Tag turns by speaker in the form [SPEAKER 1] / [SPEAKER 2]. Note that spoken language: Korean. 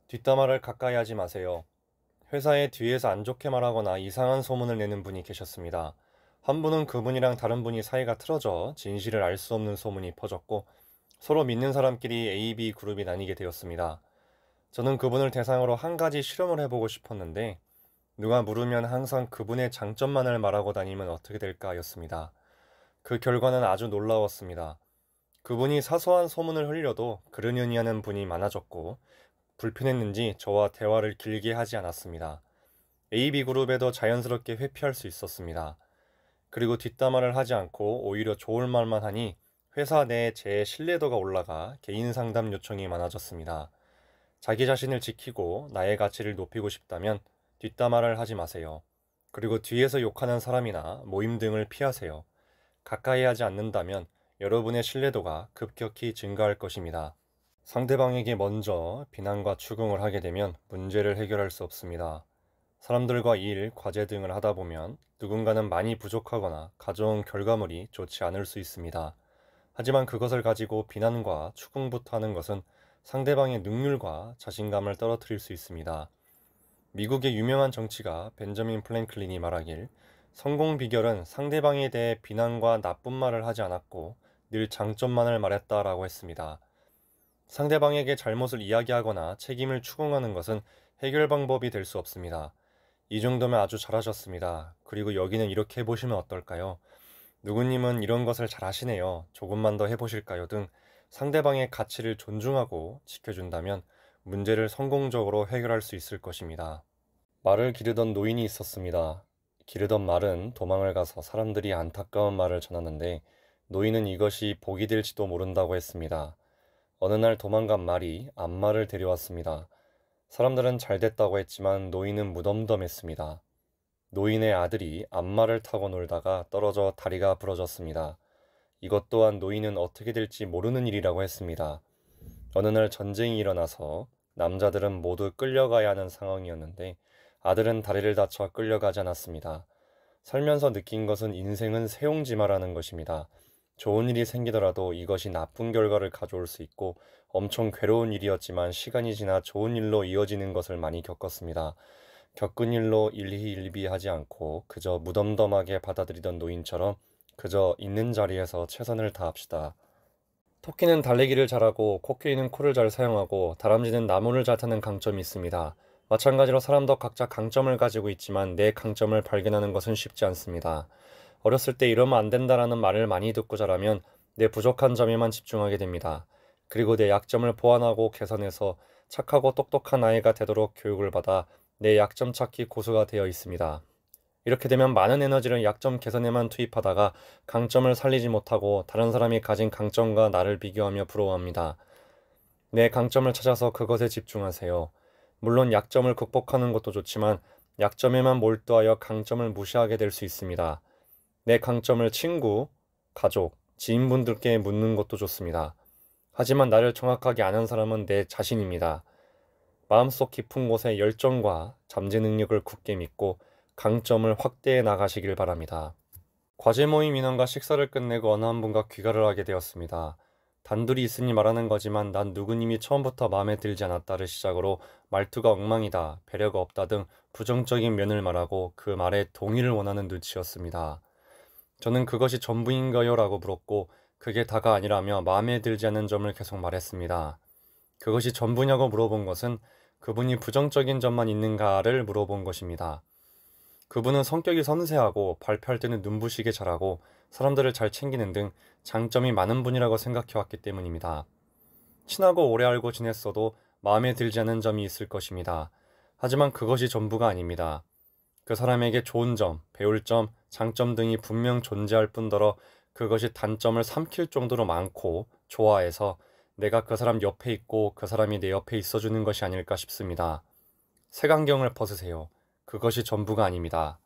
[SPEAKER 1] 뒷담화를 가까이 하지 마세요. 회사에 뒤에서 안 좋게 말하거나 이상한 소문을 내는 분이 계셨습니다. 한 분은 그분이랑 다른 분이 사이가 틀어져 진실을 알 수 없는 소문이 퍼졌고 서로 믿는 사람끼리 A, B 그룹이 나뉘게 되었습니다. 저는 그분을 대상으로 한 가지 실험을 해보고 싶었는데 누가 물으면 항상 그분의 장점만을 말하고 다니면 어떻게 될까였습니다. 그 결과는 아주 놀라웠습니다. 그분이 사소한 소문을 흘려도 그러려니 하는 분이 많아졌고 불편했는지 저와 대화를 길게 하지 않았습니다. AB그룹에도 자연스럽게 회피할 수 있었습니다. 그리고 뒷담화를 하지 않고 오히려 좋을 말만 하니 회사 내에 제 신뢰도가 올라가 개인 상담 요청이 많아졌습니다. 자기 자신을 지키고 나의 가치를 높이고 싶다면 뒷담화를 하지 마세요. 그리고 뒤에서 욕하는 사람이나 모임 등을 피하세요. 가까이 하지 않는다면 여러분의 신뢰도가 급격히 증가할 것입니다. 상대방에게 먼저 비난과 추궁을 하게 되면 문제를 해결할 수 없습니다. 사람들과 일, 과제 등을 하다 보면 누군가는 많이 부족하거나 가져온 결과물이 좋지 않을 수 있습니다. 하지만 그것을 가지고 비난과 추궁부터 하는 것은 상대방의 능률과 자신감을 떨어뜨릴 수 있습니다. 미국의 유명한 정치가 벤저민 플랭클린이 말하길 성공 비결은 상대방에 대해 비난과 나쁜 말을 하지 않았고 늘 장점만을 말했다라고 했습니다. 상대방에게 잘못을 이야기하거나 책임을 추궁하는 것은 해결 방법이 될 수 없습니다. 이 정도면 아주 잘하셨습니다. 그리고 여기는 이렇게 해보시면 어떨까요? 누구님은 이런 것을 잘 하시네요. 조금만 더 해보실까요? 등 상대방의 가치를 존중하고 지켜준다면 문제를 성공적으로 해결할 수 있을 것입니다. 말을 기르던 노인이 있었습니다. 기르던 말은 도망을 가서 사람들이 안타까운 말을 전하는데 노인은 이것이 복이 될지도 모른다고 했습니다. 어느 날 도망간 말이 암말을 데려왔습니다. 사람들은 잘 됐다고 했지만 노인은 무덤덤했습니다. 노인의 아들이 암말을 타고 놀다가 떨어져 다리가 부러졌습니다. 이것 또한 노인은 어떻게 될지 모르는 일이라고 했습니다. 어느 날 전쟁이 일어나서 남자들은 모두 끌려가야 하는 상황이었는데 아들은 다리를 다쳐 끌려가지 않았습니다. 살면서 느낀 것은 인생은 세옹지마라는 것입니다. 좋은 일이 생기더라도 이것이 나쁜 결과를 가져올 수 있고 엄청 괴로운 일이었지만 시간이 지나 좋은 일로 이어지는 것을 많이 겪었습니다. 겪은 일로 일희일비하지 않고 그저 무덤덤하게 받아들이던 노인처럼 그저 있는 자리에서 최선을 다합시다. 토끼는 달리기를 잘하고 코끼리는 코를 잘 사용하고 다람쥐는 나무를 잘 타는 강점이 있습니다. 마찬가지로 사람도 각자 강점을 가지고 있지만 내 강점을 발견하는 것은 쉽지 않습니다. 어렸을 때 이러면 안 된다라는 말을 많이 듣고 자라면 내 부족한 점에만 집중하게 됩니다. 그리고 내 약점을 보완하고 개선해서 착하고 똑똑한 아이가 되도록 교육을 받아 내 약점 찾기 고수가 되어 있습니다. 이렇게 되면 많은 에너지를 약점 개선에만 투입하다가 강점을 살리지 못하고 다른 사람이 가진 강점과 나를 비교하며 부러워합니다. 내 강점을 찾아서 그것에 집중하세요. 물론 약점을 극복하는 것도 좋지만 약점에만 몰두하여 강점을 무시하게 될 수 있습니다. 내 강점을 친구, 가족, 지인분들께 묻는 것도 좋습니다. 하지만 나를 정확하게 아는 사람은 내 자신입니다. 마음속 깊은 곳에 열정과 잠재 능력을 굳게 믿고 강점을 확대해 나가시길 바랍니다. 과제 모임 인원과 식사를 끝내고 어느 한 분과 귀가를 하게 되었습니다. 단둘이 있으니 말하는 거지만 난 누구님이 처음부터 마음에 들지 않았다를 시작으로 말투가 엉망이다, 배려가 없다 등 부정적인 면을 말하고 그 말에 동의를 원하는 눈치였습니다. 저는 그것이 전부인가요? 라고 물었고 그게 다가 아니라며 마음에 들지 않는 점을 계속 말했습니다. 그것이 전부냐고 물어본 것은 그분이 부정적인 점만 있는가를 물어본 것입니다. 그분은 성격이 섬세하고 발표할 때는 눈부시게 잘하고 사람들을 잘 챙기는 등 장점이 많은 분이라고 생각해왔기 때문입니다. 친하고 오래 알고 지냈어도 마음에 들지 않는 점이 있을 것입니다. 하지만 그것이 전부가 아닙니다. 그 사람에게 좋은 점, 배울 점, 장점 등이 분명 존재할 뿐더러 그것이 단점을 삼킬 정도로 많고 좋아해서 내가 그 사람 옆에 있고 그 사람이 내 옆에 있어주는 것이 아닐까 싶습니다. 색안경을 벗으세요. 그것이 전부가 아닙니다.